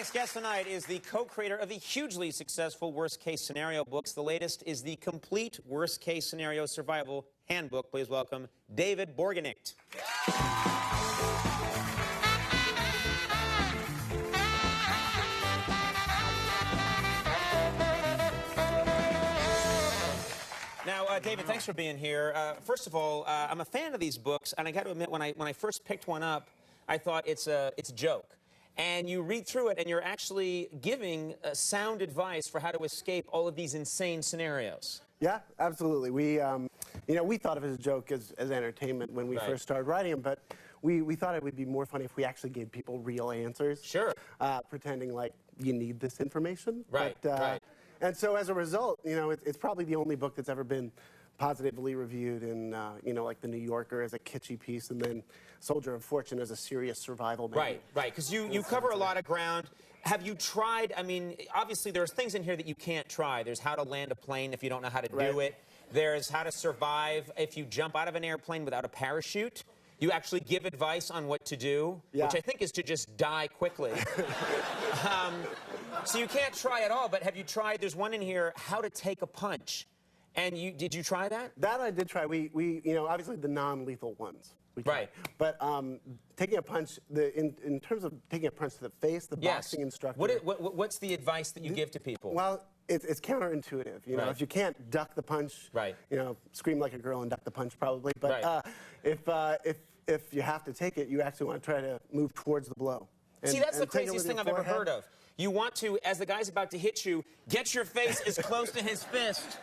next guest tonight is the co-creator of the hugely successful Worst Case Scenario books. The latest is the Complete Worst Case Scenario Survival Handbook. Please welcome David Borgenicht. Now, David, thanks for being here. First of all, I'm a fan of these books, and I got to admit, when I first picked one up, I thought it's a joke. And you read through it, and you're actually giving sound advice for how to escape all of these insane scenarios. Yeah, absolutely. We thought of it as a joke, as entertainment when we first started writing them, but we thought it would be more funny if we actually gave people real answers. Sure. Pretending like you need this information. Right, right. And so as a result, it's probably the only book that's ever been positively reviewed in, like the New Yorker as a kitschy piece, and then Soldier of Fortune as a serious survival manual. Right, right, because you cover a lot of ground. Have you tried, I mean, obviously there's things in here that you can't try. There's how to land a plane if you don't know how to do it. There's how to survive if you jump out of an airplane without a parachute. You actually give advice on what to do, which I think is to just die quickly. So you can't try it all, but have you tried, there's one in here, how to take a punch. And did you try that? That I did try. We obviously the non-lethal ones. Right. But taking a punch, in terms of taking a punch to the face, the boxing instructor. What's the advice that you give to people? Well, it's counterintuitive. If you can't duck the punch, scream like a girl and duck the punch probably. But if you have to take it, you actually want to try to move towards the blow. See, that's the craziest thing I've ever heard of. You want to, as the guy's about to hit you, get your face as close to his fist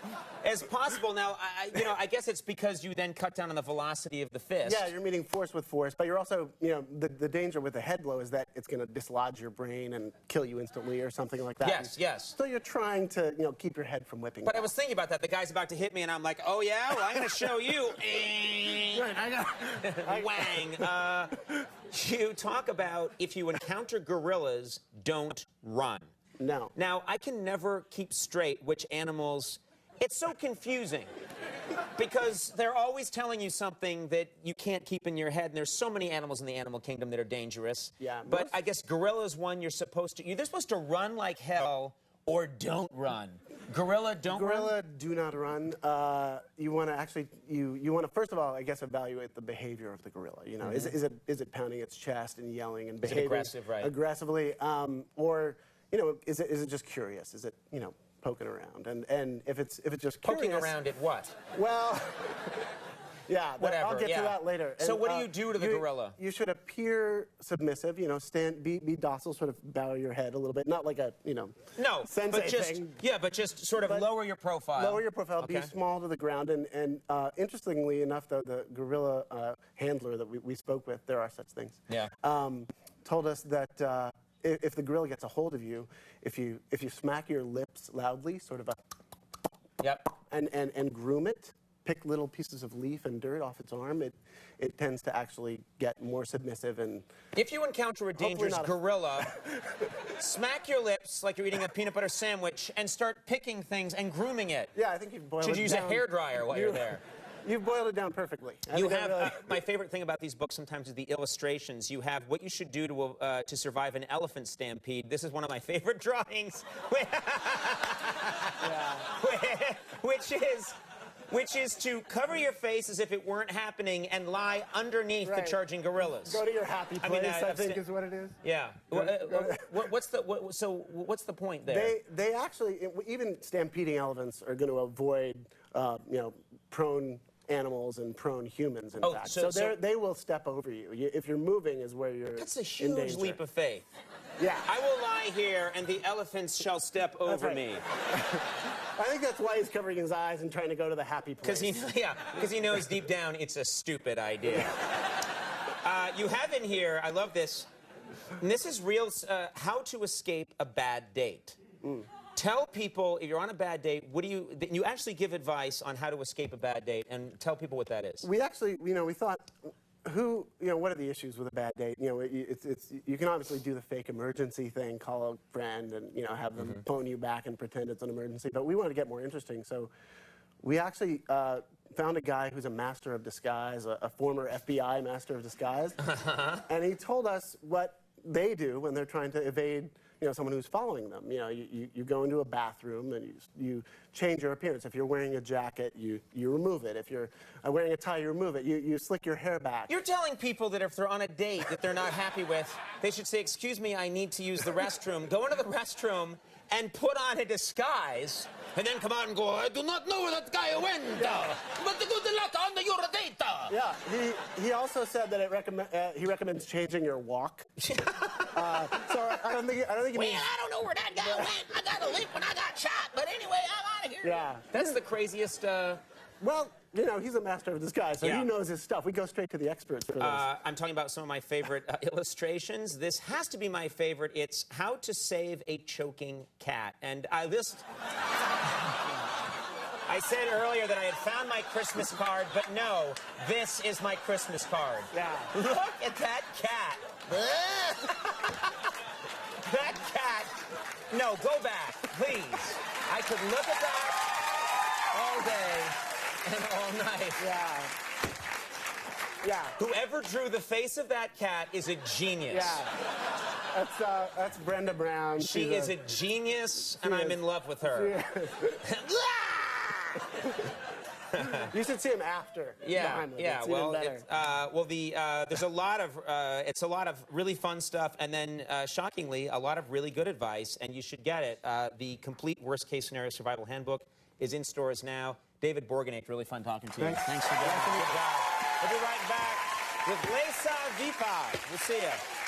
as possible. Now, I guess it's because you then cut down on the velocity of the fist. Yeah, you're meeting force with force, but you're also, the danger with the head blow is that it's going to dislodge your brain and kill you instantly or something like that. Yes, yes. So you're trying to, keep your head from whipping. But I was thinking about that. The guy's about to hit me, and I'm like, oh, yeah? Well, I'm going to show you. Right, I got Wang. You talk about if you encounter gorillas, don't run. No. Now, I can never keep straight which animals... It's so confusing because they're always telling you something that you can't keep in your head, and there's so many animals in the animal kingdom that are dangerous. Yeah. But I guess gorilla's one you're supposed to... They're supposed to run like hell or don't run. Gorilla, don't run? Gorilla, do not run. You want to actually, you want to first of all, I guess, evaluate the behavior of the gorilla. Is it pounding its chest and yelling and behaving aggressively, or is it just curious? Is it poking around? And if it's just poking curious, around at what? Well. Yeah, whatever. I'll get to that later. So what do you do to the gorilla? You should appear submissive, be docile, sort of bow your head a little bit, not like a, sensei thing. Yeah, but just sort of lower your profile. Lower your profile, be small to the ground, and interestingly enough, though, the gorilla handler that we spoke with, there are such things, told us that if the gorilla gets a hold of you, if you smack your lips loudly, sort of and groom it, pick little pieces of leaf and dirt off its arm, it tends to actually get more submissive. And if you encounter a dangerous gorilla, smack your lips like you're eating a peanut butter sandwich and start picking things and grooming it. Yeah, I think you've boiled it down. Should use a hairdryer while you're there. You've boiled it down perfectly. You have my favorite thing about these books sometimes is the illustrations. You have what you should do to survive an elephant stampede. This is one of my favorite drawings, which is to cover your face as if it weren't happening and lie underneath the charging gorillas. Go to your happy place, I think is what it is. Yeah. What's the point there? They actually, even stampeding elephants are going to avoid, prone animals and prone humans, in fact. So they will step over you. If you're moving is where you're That's a huge leap of faith. Yeah. I will lie here and the elephants shall step over me. I think that's why he's covering his eyes and trying to go to the happy place. Because he knows deep down it's a stupid idea. You have in here, I love this, and this is real, how to escape a bad date. Tell people, if you're on a bad date, you actually give advice on how to escape a bad date, and tell people what that is. We actually, we thought, what are the issues with a bad date? You can obviously do the fake emergency thing, call a friend and, have them phone you back and pretend it's an emergency, but we wanted to get more interesting, so we actually found a guy who's a master of disguise, a former FBI master of disguise, and he told us what they do when they're trying to evade someone who's following them. You go into a bathroom and you change your appearance. If you're wearing a jacket, you remove it. If you're wearing a tie, you remove it. You slick your hair back. You're telling people that if they're on a date that they're not happy with, they should say, "Excuse me, I need to use the restroom." Go into the restroom and put on a disguise, and then come out and go, "I do not know where that guy went, but good luck on your date." Yeah, he also said that he recommends changing your walk. So I don't think he means... I don't know where that guy went. I got a limp when I got shot, but anyway, I'm out of here. Yeah. That's the craziest... Well, he's a master of disguise, so he knows his stuff. We go straight to the experts for this. I'm talking about some of my favorite illustrations. This has to be my favorite. It's How to Save a Choking Cat. And I said earlier that I had found my Christmas card, but no, this is my Christmas card. Yeah. Look at that cat. That cat. No, go back, please. I could look at that all day and all night. Yeah. Yeah. Whoever drew the face of that cat is a genius. Yeah. That's Brenda Brown. She is a genius, and I'm in love with her. You should see him after. Yeah. It's Well, even better. there's a lot of it's a lot of really fun stuff, and then shockingly, a lot of really good advice, and you should get it. The complete worst case scenario survival handbook is in stores now. David Borgenicht, really fun talking to you. Thanks for being here. Good job. We'll be right back with Lesa Vipa. We'll see you.